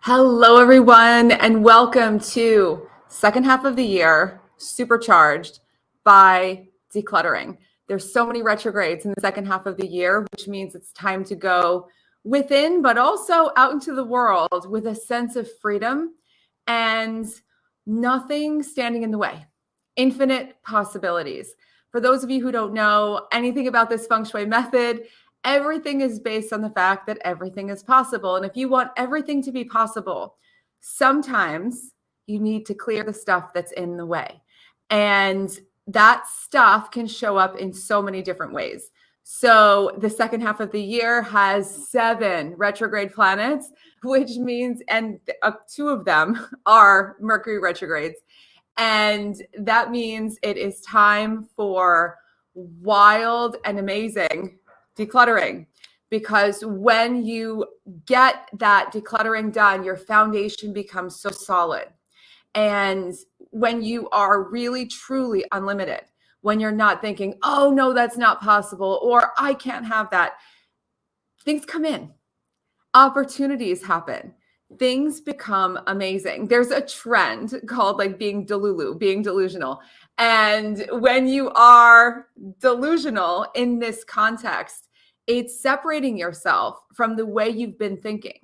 Hello, everyone, and welcome to second half of the year, supercharged by decluttering. There's so many retrogrades in the second half of the year, which means it's time to go within, but also out into the world with a sense of freedom and nothing standing in the way. Infinite possibilities. For those of you who don't know anything about this Feng Shui method, everything is based on the fact that everything is possible. And if you want everything to be possible, sometimes you need to clear the stuff that's in the way. And that stuff can show up in so many different ways. So the second half of the year has 7 retrograde planets, which means, and 2 of them are Mercury retrogrades. And that means it is time for wild and amazing decluttering, because when you get that decluttering done, your foundation becomes so solid. And when you are really, truly unlimited, when you're not thinking, oh, no, that's not possible, or I can't have that, things come in, opportunities happen, things become amazing. There's a trend called being delulu, being delusional. And when you are delusional in this context, it's separating yourself from the way you've been thinking.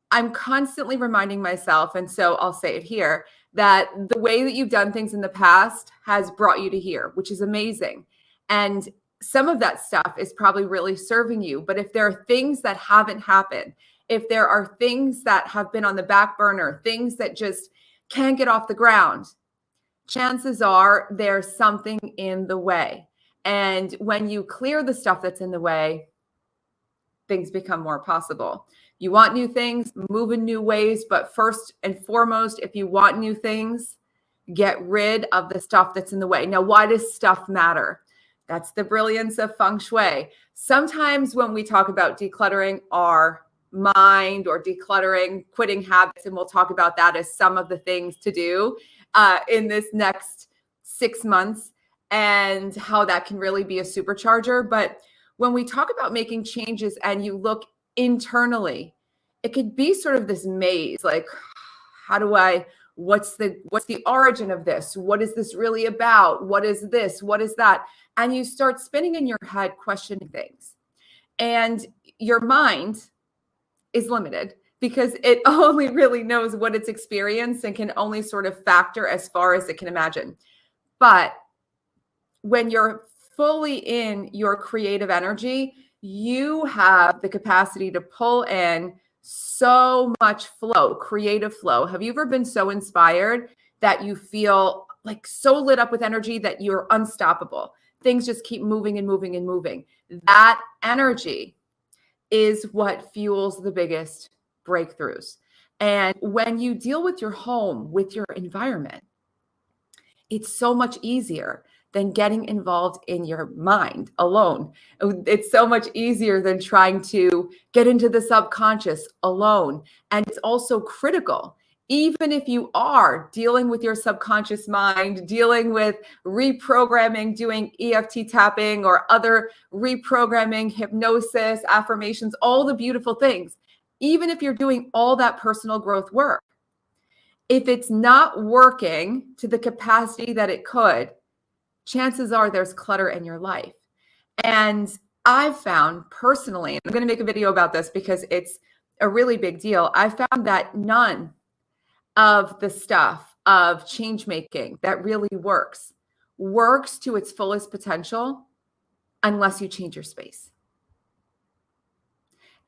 I'm constantly reminding myself, and so I'll say it here, that the way that you've done things in the past has brought you to here, which is amazing. And some of that stuff is probably really serving you. But if there are things that haven't happened, if there are things that have been on the back burner, things that just can't get off the ground, chances are there's something in the way. And when you clear the stuff that's in the way, things become more possible. You want new things, move in new ways. But first and foremost, if you want new things, get rid of the stuff that's in the way. Now, why does stuff matter? That's the brilliance of Feng Shui. Sometimes when we talk about decluttering our mind or decluttering, quitting habits, and we'll talk about that as some of the things to do in this next 6 months and how that can really be a supercharger. But when we talk about making changes and you look internally, it could be sort of this maze, like, what's the origin of this? What is this really about? What is this? What is that? And you start spinning in your head, questioning things. And your mind is limited because it only really knows what it's experienced and can only sort of factor as far as it can imagine. But when you're fully in your creative energy, you have the capacity to pull in so much flow, creative flow. Have you ever been so inspired that you feel like so lit up with energy that you're unstoppable? Things just keep moving and moving and moving. That energy is what fuels the biggest breakthroughs. And when you deal with your home, with your environment, it's so much easier than getting involved in your mind alone. It's so much easier than trying to get into the subconscious alone. And it's also critical, even if you are dealing with your subconscious mind, dealing with reprogramming, doing EFT tapping or other reprogramming, hypnosis, affirmations, all the beautiful things. Even if you're doing all that personal growth work, if it's not working to the capacity that it could, chances are there's clutter in your life. And I've found personally, and I'm going to make a video about this because it's a really big deal. I found that none of the stuff of change making that really works to its fullest potential unless you change your space.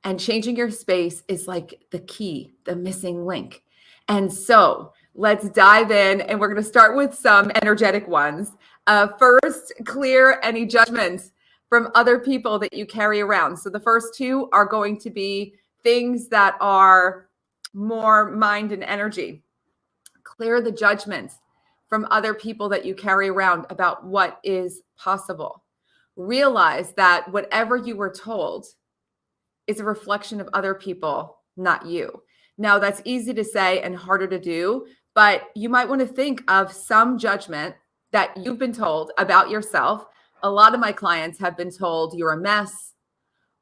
And changing your space is like the key, the missing link. And so let's dive in, and we're going to start with some energetic ones. First, clear any judgments from other people that you carry around. So the first 2 are going to be things that are more mind and energy. Clear the judgments from other people that you carry around about what is possible. Realize that whatever you were told is a reflection of other people, not you. Now, that's easy to say and harder to do, but you might want to think of some judgment that you've been told about yourself. A lot of my clients have been told you're a mess,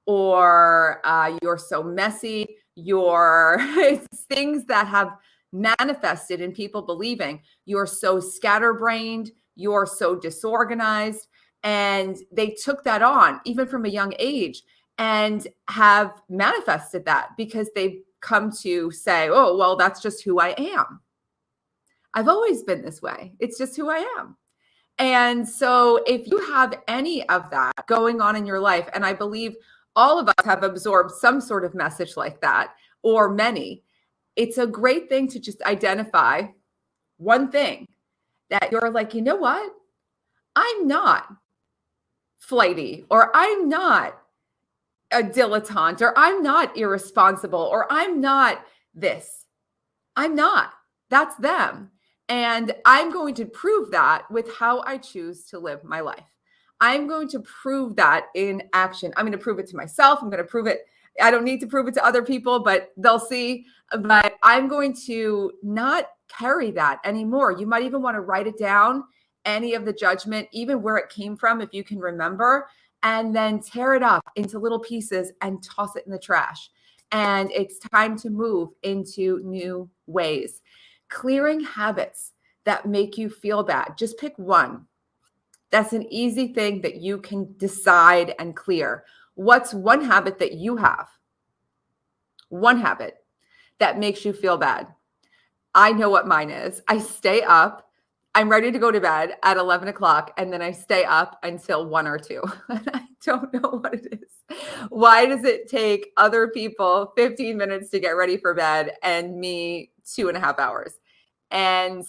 or you're so messy, it's things that have manifested in people believing you're so scatterbrained, you're so disorganized. And they took that on even from a young age and have manifested that because they've come to say, oh, well, that's just who I am. I've always been this way. It's just who I am. And so if you have any of that going on in your life, and I believe all of us have absorbed some sort of message like that, or many, it's a great thing to just identify one thing that you're like, you know what? I'm not flighty, or I'm not a dilettante, or I'm not irresponsible, or I'm not this. I'm not. That's them. And I'm going to prove that with how I choose to live my life. I'm going to prove that in action. I'm going to prove it to myself. I'm going to prove it. I don't need to prove it to other people, but they'll see. But I'm going to not carry that anymore. You might even want to write it down, any of the judgment, even where it came from, if you can remember, and then tear it up into little pieces and toss it in the trash. And it's time to move into new ways. Clearing habits that make you feel bad. Just pick one. That's an easy thing that you can decide and clear. What's one habit that you have? One habit that makes you feel bad. I know what mine is. I stay up. I'm ready to go to bed at 11 o'clock, and then I stay up until 1 or 2. And I don't know what it is. Why does it take other people 15 minutes to get ready for bed and me 2.5 hours? And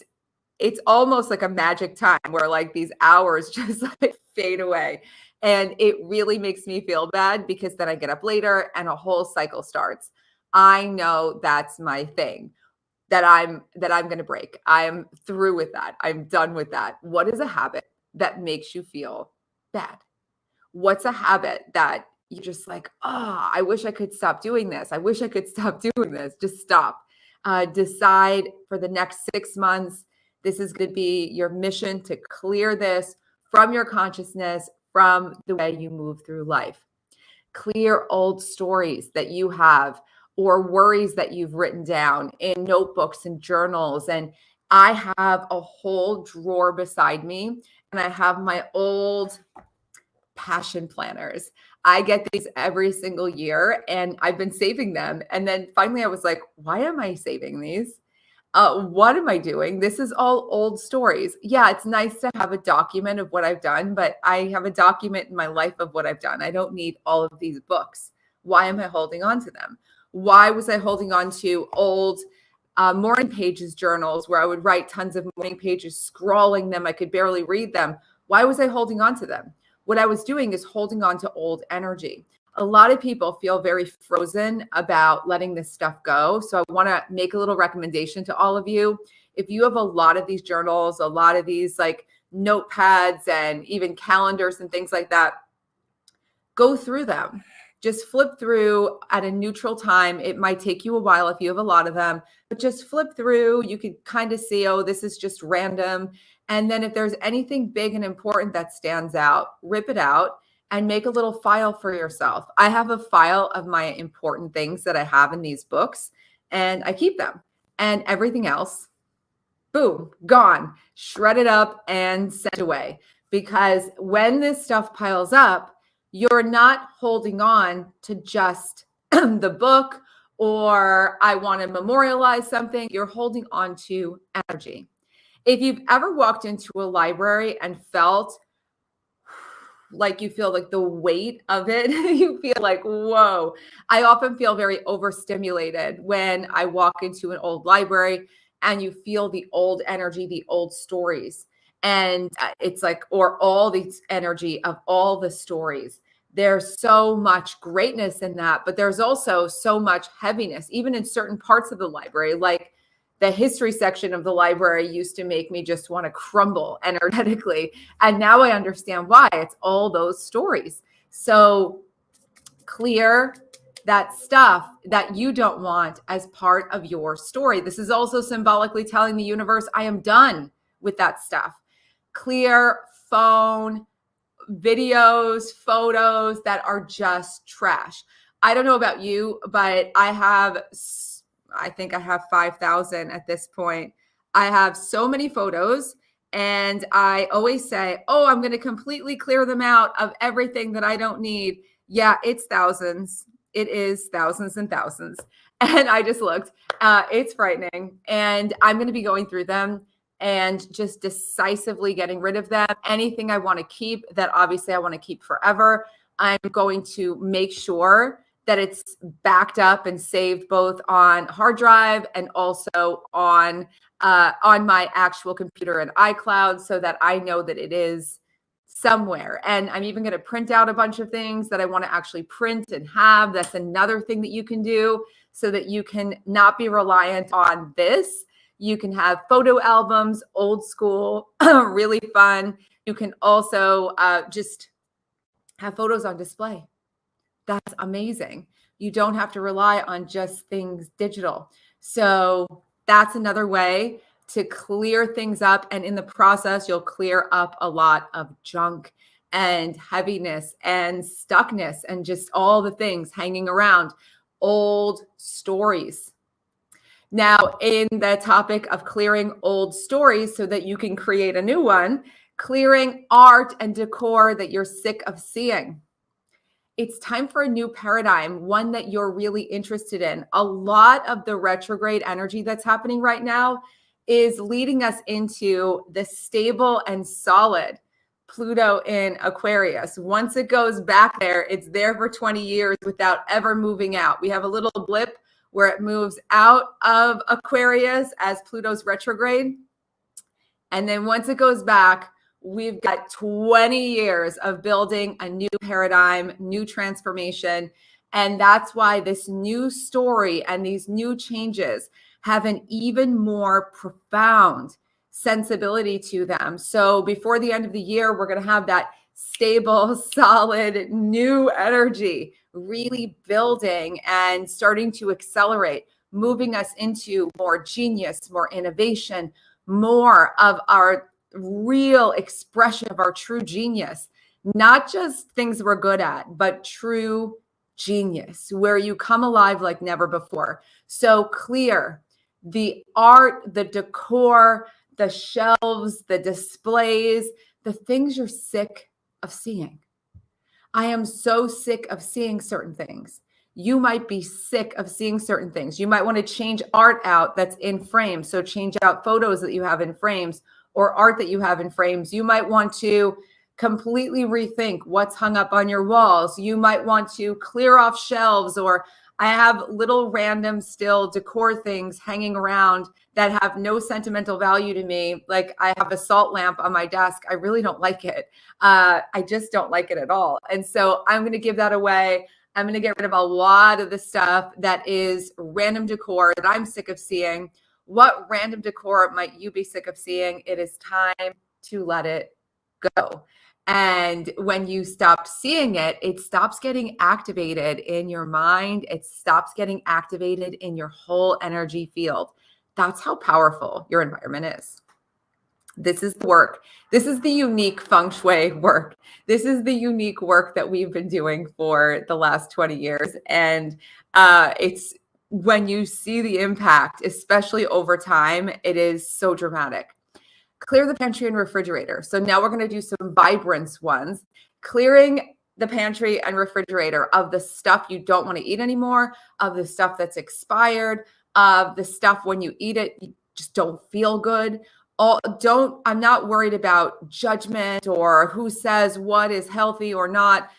it's almost like a magic time where like these hours just like fade away. And it really makes me feel bad because then I get up later and a whole cycle starts. I know that's my thing that I'm going to break. I'm through with that. I'm done with that. What is a habit that makes you feel bad? What's a habit that you're just like, oh, I wish I could stop doing this. I wish I could stop doing this. Just stop. Decide for the next 6 months, this is going to be your mission to clear this from your consciousness, from the way you move through life. Clear old stories that you have or worries that you've written down in notebooks and journals. And I have a whole drawer beside me, and I have my old passion planners. I get these every single year, and I've been saving them. And then finally I was like, why am I saving these? What am I doing? This is all old stories. Yeah, it's nice to have a document of what I've done, but I have a document in my life of what I've done. I don't need all of these books. Why am I holding on to them? Why was I holding on to old morning pages journals where I would write tons of morning pages, scrawling them? I could barely read them. Why was I holding on to them? What I was doing is holding on to old energy. A lot of people feel very frozen about letting this stuff go. So I want to make a little recommendation to all of you. If you have a lot of these journals, a lot of these like notepads and even calendars and things like that, go through them. Just flip through at a neutral time. It might take you a while if you have a lot of them, but just flip through. You could kind of see, oh, this is just random. And then if there's anything big and important that stands out, rip it out and make a little file for yourself. I have a file of my important things that I have in these books, and I keep them. And everything else, boom, gone, shred it up and sent away. Because when this stuff piles up, you're not holding on to just the book or I want to memorialize something. You're holding on to energy. If you've ever walked into a library and felt like you feel like the weight of it, you feel like, whoa. I often feel very overstimulated when I walk into an old library and you feel the old energy, the old stories. And it's like, or all the energy of all the stories. There's so much greatness in that, but there's also so much heaviness, even in certain parts of the library. Like the history section of the library used to make me just want to crumble energetically. And now I understand why. It's all those stories. So clear that stuff that you don't want as part of your story. This is also symbolically telling the universe, I am done with that stuff. Clear phone, videos, photos that are just trash. I don't know about you, but I think I have 5,000 at this point. I have so many photos, and I always say, oh, I'm going to completely clear them out of everything that I don't need. Yeah, it's thousands. It is thousands and thousands. And I just looked. It's frightening. And I'm going to be going through them and just decisively getting rid of them. Anything I want to keep that obviously I want to keep forever, I'm going to make sure that it's backed up and saved both on hard drive and also on my actual computer and iCloud, so that I know that it is somewhere. And I'm even going to print out a bunch of things that I want to actually print and have. That's another thing that you can do, so that you can not be reliant on this. You can have photo albums, old school, really fun. You can also just have photos on display. That's amazing. You don't have to rely on just things digital. So that's another way to clear things up. And in the process, you'll clear up a lot of junk and heaviness and stuckness and just all the things hanging around, old stories. Now, in the topic of clearing old stories so that you can create a new one, clearing art and decor that you're sick of seeing. It's time for a new paradigm, one that you're really interested in. A lot of the retrograde energy that's happening right now is leading us into the stable and solid Pluto in Aquarius. Once it goes back there, it's there for 20 years without ever moving out. We have a little blip where it moves out of Aquarius as Pluto's retrograde. And then once it goes back, we've got 20 years of building a new paradigm, new transformation. And that's why this new story and these new changes have an even more profound sensibility to them. So before the end of the year, we're going to have that stable, solid, new energy really building and starting to accelerate, moving us into more genius, more innovation, more of our real expression of our true genius, not just things we're good at, but true genius, where you come alive like never before. So clear the art, the decor, the shelves, the displays, the things you're sick of seeing. I am so sick of seeing certain things. You might be sick of seeing certain things. You might want to change art out that's in frames. So change out photos that you have in frames or art that you have in frames. You might want to completely rethink what's hung up on your walls. You might want to clear off shelves, or I have little random still decor things hanging around that have no sentimental value to me. Like I have a salt lamp on my desk. I really don't like it. I just don't like it at all. And so I'm going to give that away. I'm going to get rid of a lot of the stuff that is random decor that I'm sick of seeing. What random decor might you be sick of seeing? It is time to let it go. And when you stop seeing it, it stops getting activated in your mind. It stops getting activated in your whole energy field. That's how powerful your environment is. This is the work. This is the unique Feng Shui work. This is the unique work that we've been doing for the last 20 years. And it's when you see the impact, especially over time, it is so dramatic. Clear the pantry and refrigerator. So now we're going to do some vibrance ones. Clearing the pantry and refrigerator of the stuff you don't want to eat anymore, of the stuff that's expired, of the stuff when you eat it, you just don't feel good. I'm not worried about judgment or who says what is healthy or not.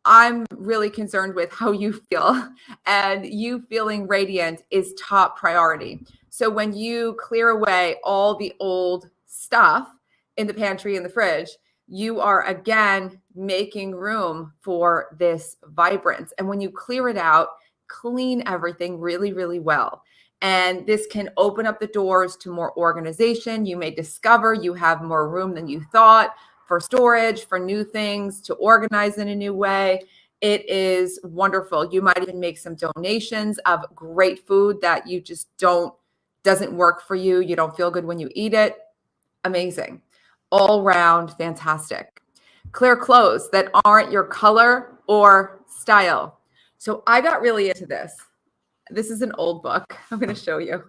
I'm really concerned with how you feel, and you feeling radiant is top priority. So when you clear away all the old stuff in the pantry and the fridge, you are again making room for this vibrance. And when you clear it out, clean everything really, really well. And this can open up the doors to more organization. You may discover you have more room than you thought for storage, for new things, to organize in a new way. It is wonderful. You might even make some donations of great food that you just doesn't work for you. You don't feel good when you eat it. Amazing. All round fantastic. Clear clothes that aren't your color or style. So I got really into this. This is an old book. I'm going to show you.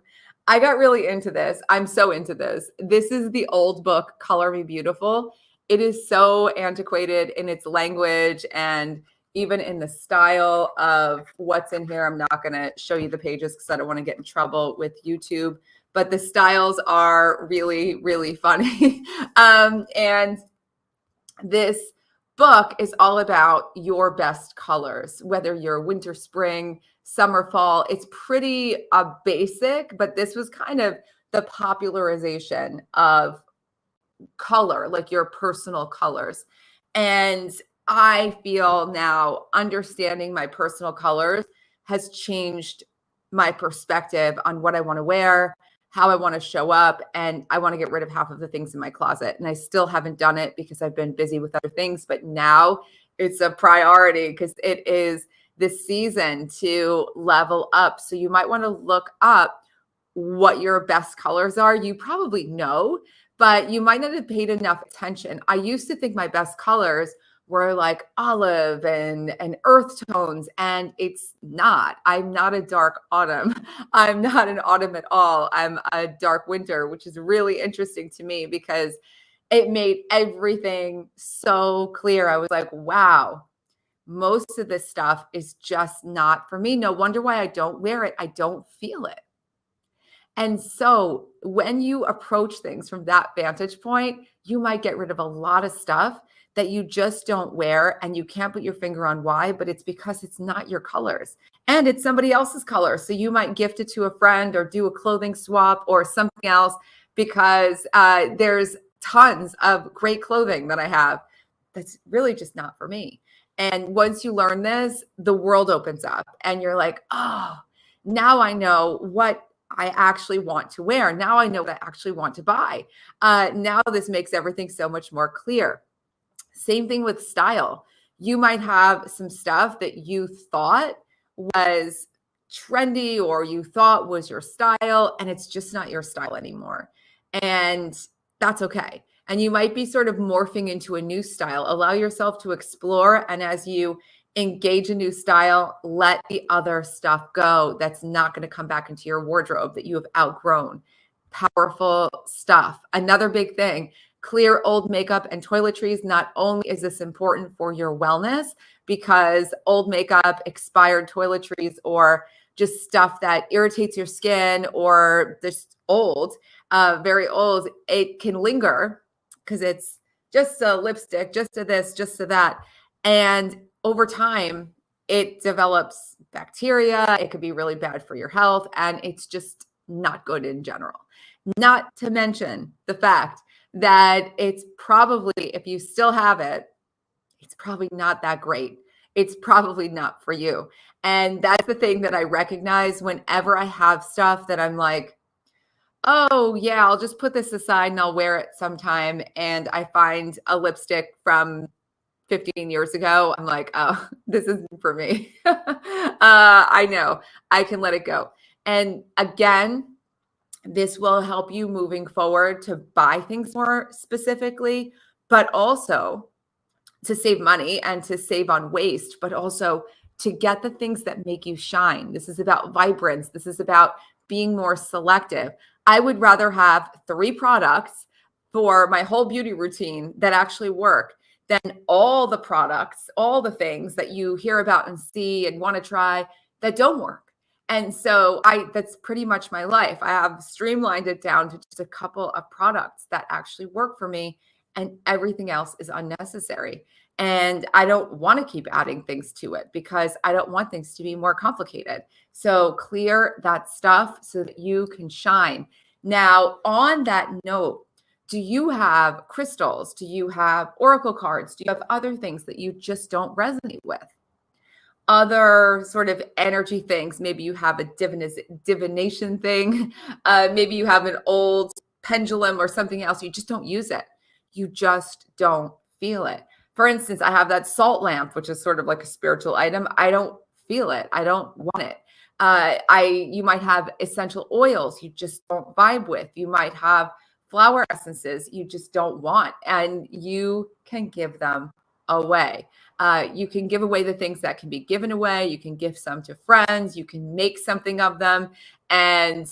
I got really into this. I'm so into this. This is the old book, Color Me Beautiful. It is so antiquated in its language and even in the style of what's in here. I'm not going to show you the pages because I don't want to get in trouble with YouTube, but the styles are really, really funny. And this book is all about your best colors, whether you're winter, spring, summer, fall. It's pretty basic, but this was kind of the popularization of color, like your personal colors. And I feel now understanding my personal colors has changed my perspective on what I want to wear, how I want to show up, and I want to get rid of half of the things in my closet. And I still haven't done it because I've been busy with other things, but now it's a priority because it is this season to level up. So you might want to look up what your best colors are. You probably know, but you might not have paid enough attention. I used to think my best colors were like olive and earth tones, and it's not. I'm not a dark autumn. I'm not an autumn at all. I'm a dark winter, which is really interesting to me because it made everything so clear. I was like, wow, most of this stuff is just not for me. No wonder why I don't wear it. I don't feel it. And so when you approach things from that vantage point, you might get rid of a lot of stuff that you just don't wear, and you can't put your finger on why, but it's because it's not your colors and it's somebody else's color. So you might gift it to a friend or do a clothing swap or something else because there's tons of great clothing that I have that's really just not for me. And once you learn this, the world opens up and you're like, oh, now I know what I actually want to wear. Now I know what I actually want to buy. Now this makes everything so much more clear. Same thing with style. You might have some stuff that you thought was trendy or you thought was your style, and it's just not your style anymore. And that's okay. And you might be sort of morphing into a new style. Allow yourself to explore. And as you engage a new style, let the other stuff go that's not going to come back into your wardrobe that you have outgrown. Powerful stuff. Another big thing, clear old makeup and toiletries. Not only is this important for your wellness, because old makeup, expired toiletries, or just stuff that irritates your skin or just old, very old, it can linger because it's just a lipstick, just a this, just a that. And over time, it develops bacteria. It could be really bad for your health, and it's just not good in general. Not to mention the fact that it's probably, if you still have it, it's probably not that great. It's probably not for you. And that's the thing that I recognize whenever I have stuff that I'm like, oh yeah, I'll just put this aside and I'll wear it sometime. And I find a lipstick from 15 years ago. I'm like, oh, this isn't for me. I know I can let it go. And again, this will help you moving forward to buy things more specifically, but also to save money and to save on waste, but also to get the things that make you shine. This is about vibrance. This is about being more selective. I would rather have 3 products for my whole beauty routine that actually work than all the products, all the things that you hear about and see and want to try that don't work. And so that's pretty much my life. I have streamlined it down to just a couple of products that actually work for me, and everything else is unnecessary. And I don't want to keep adding things to it because I don't want things to be more complicated. So clear that stuff so that you can shine. Now, on that note, do you have crystals? Do you have oracle cards? Do you have other things that you just don't resonate with? Other sort of energy things. Maybe you have a divination thing. Maybe you have an old pendulum or something else. You just don't use it. You just don't feel it. For instance, I have that salt lamp, which is sort of like a spiritual item. I don't feel it. I don't want it. You might have essential oils you just don't vibe with. You might have flower essences you just don't want, and you can give them away. You can give away the things that can be given away. You can give some to friends. You can make something of them. And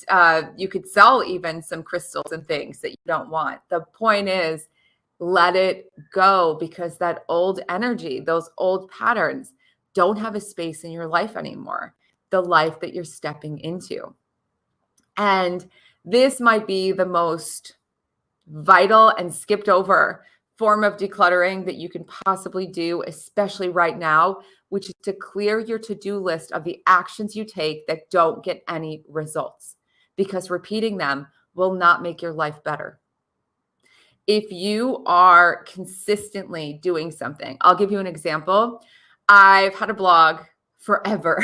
you could sell even some crystals and things that you don't want. The point is, let it go, because that old energy, those old patterns don't have a space in your life anymore, the life that you're stepping into. And this might be the most vital and skipped over form of decluttering that you can possibly do, especially right now, which is to clear your to-do list of the actions you take that don't get any results, because repeating them will not make your life better. If you are consistently doing something, I'll give you an example. I've had a blog forever,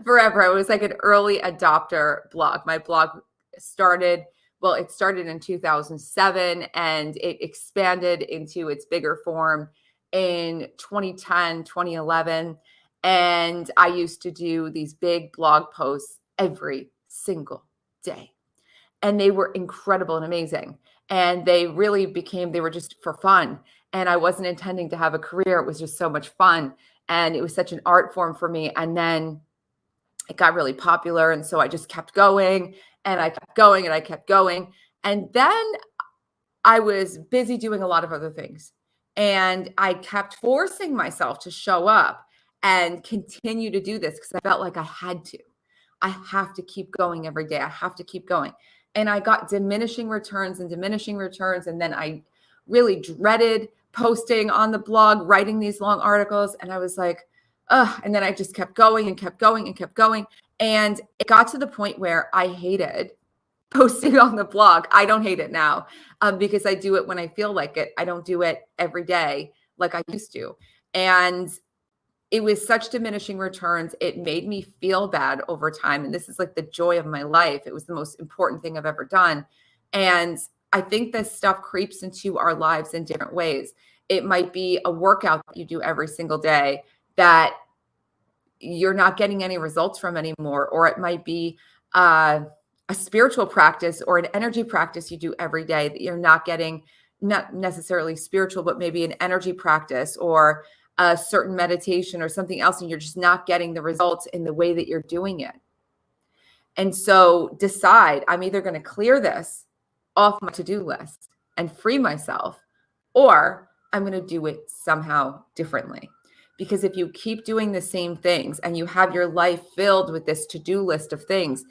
forever. It was like an early adopter blog. My blog started in 2007 and it expanded into its bigger form in 2010, 2011. And I used to do these big blog posts every single day. And they were incredible and amazing. And they were just for fun. And I wasn't intending to have a career. It was just so much fun. And it was such an art form for me. And then it got really popular. And so I just kept going and I kept going and I kept going. And then I was busy doing a lot of other things. And I kept forcing myself to show up and continue to do this because I felt like I had to. I have to keep going every day. I have to keep going. And I got diminishing returns. And then I really dreaded posting on the blog, writing these long articles. And I was like, ugh. And then I just kept going and kept going and kept going. And it got to the point where I hated posting on the blog. I don't hate it now because I do it when I feel like it. I don't do it every day like I used to. And it was such diminishing returns. It made me feel bad over time. And this is like the joy of my life. It was the most important thing I've ever done. And I think this stuff creeps into our lives in different ways. It might be a workout that you do every single day that you're not getting any results from anymore. Or it might be a spiritual practice or an energy practice you do every day that you're not getting, not necessarily spiritual, but maybe an energy practice or a certain meditation or something else, and you're just not getting the results in the way that you're doing it. And so decide, I'm either going to clear this off my to-do list and free myself, or I'm going to do it somehow differently. Because if you keep doing the same things and you have your life filled with this to-do list of things,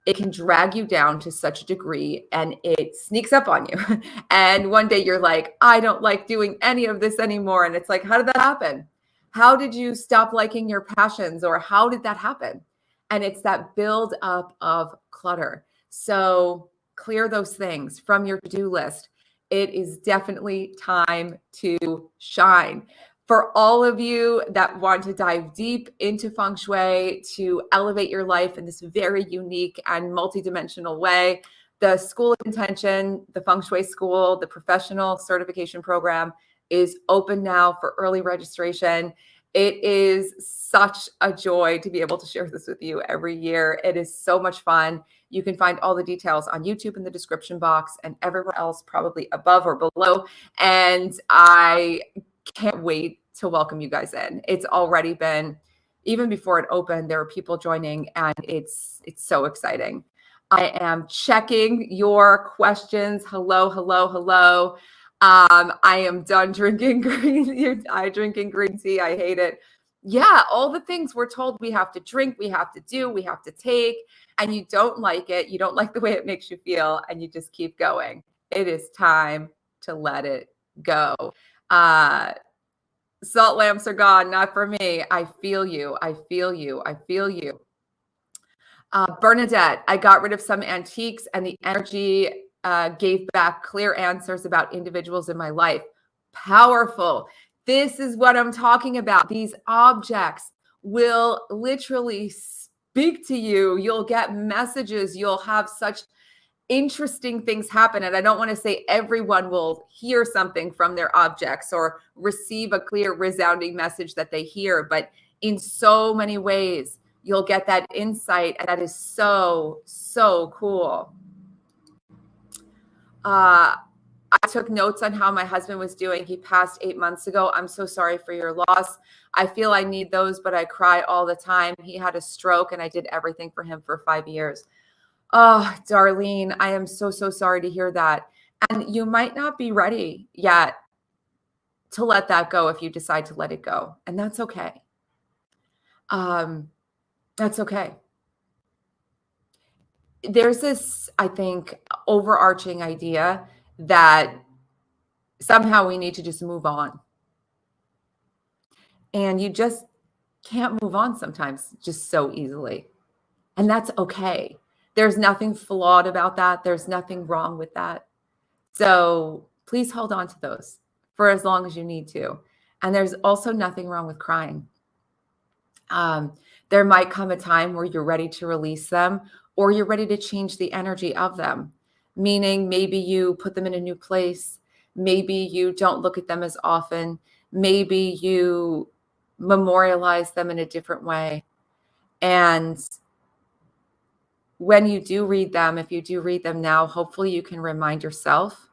it can drag you down to such a degree and it sneaks up on you. And one day you're like, I don't like doing any of this anymore. And it's like, how did that happen? How did you stop liking your passions? Or how did that happen? And it's that build up of clutter. So clear those things from your to-do list. It is definitely time to shine. For all of you that want to dive deep into Feng Shui to elevate your life in this very unique and multidimensional way, the School of Intention, the Feng Shui School, the professional certification program is open now for early registration. It is such a joy to be able to share this with you every year. It is so much fun. You can find all the details on YouTube in the description box and everywhere else, probably above or below. And I can't wait to welcome you guys in. It's already been, even before it opened, there were people joining and it's so exciting. I am checking your questions. Hello, hello, hello. I am done drinking green. I drinking green tea. I hate it. Yeah, all the things we're told we have to drink, we have to do, we have to take, and you don't like it. You don't like the way it makes you feel, and you just keep going. It is time to let it go. Salt lamps are gone, not for me. I feel you. I feel you. I feel you. Bernadette, I got rid of some antiques and the energy gave back clear answers about individuals in my life. Powerful. This is what I'm talking about. These objects will literally speak to you. You'll get messages. You'll have such interesting things happen. And I don't want to say everyone will hear something from their objects or receive a clear, resounding message that they hear, but in so many ways, you'll get that insight. And that is so, so cool. I took notes on how my husband was doing. He passed 8 months ago. I'm so sorry for your loss. I feel I need those, but I cry all the time. He had a stroke and I did everything for him for 5 years. Oh, Darlene, I am so, so sorry to hear that. And you might not be ready yet to let that go if you decide to let it go. And that's okay. That's okay. There's this, I think, overarching idea that somehow we need to just move on. And you just can't move on sometimes just so easily. And that's okay. There's nothing flawed about that. There's nothing wrong with that. So please hold on to those for as long as you need to. And there's also nothing wrong with crying. There might come a time where you're ready to release them, or you're ready to change the energy of them, meaning maybe you put them in a new place. Maybe you don't look at them as often. Maybe you memorialize them in a different way. And when you do read them, if you do read them now, hopefully you can remind yourself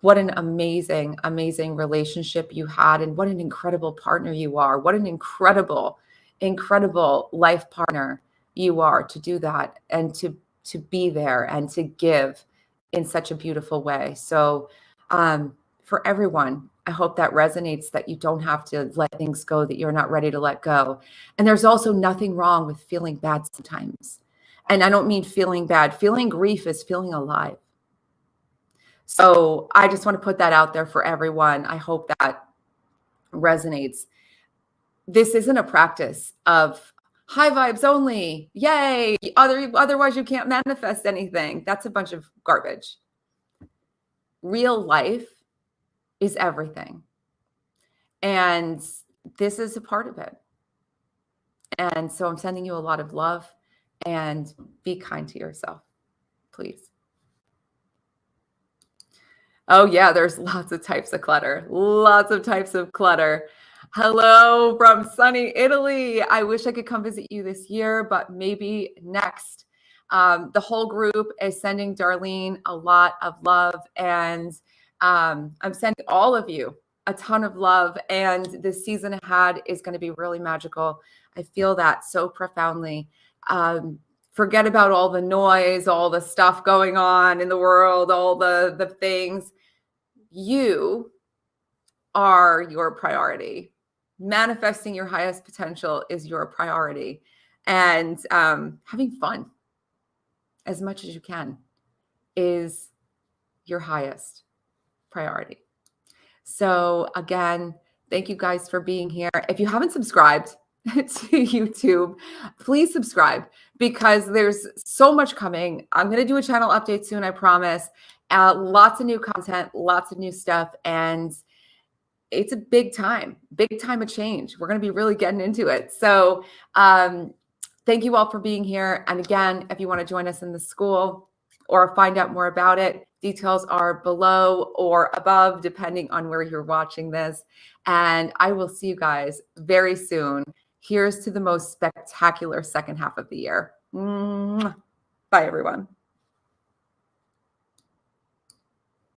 what an amazing, amazing relationship you had, and what an incredible partner you are. What an incredible, incredible life partner you are to do that, and to be there and to give in such a beautiful way. So for everyone, I hope that resonates, that you don't have to let things go that you're not ready to let go. And there's also nothing wrong with feeling bad sometimes. And I don't mean feeling bad. Feeling grief is feeling alive. So I just want to put that out there for everyone. I hope that resonates. This isn't a practice of high vibes only. Yay. Otherwise you can't manifest anything. That's a bunch of garbage. Real life is everything. And this is a part of it. And so I'm sending you a lot of love, and be kind to yourself, please. Oh yeah, there's lots of types of clutter. Lots of types of clutter. Hello from sunny Italy. I wish I could come visit you this year, but maybe next. The whole group is sending Darlene a lot of love, and I'm sending all of you a ton of love. And this season ahead is going to be really magical. I feel that so profoundly. Forget about all the noise, all the stuff going on in the world, all the things. You are your priority. Manifesting your highest potential is your priority. And having fun as much as you can is your highest priority. So again, thank you guys for being here. If you haven't subscribed to YouTube, please subscribe, because there's so much coming. I'm going to do a channel update soon, I promise. Lots of new content, lots of new stuff, and it's a big time of change. We're going to be really getting into it. So thank you all for being here. And again, if you want to join us in the school or find out more about it, details are below or above, depending on where you're watching this. And I will see you guys very soon. Here's to the most spectacular second half of the year. Bye, everyone.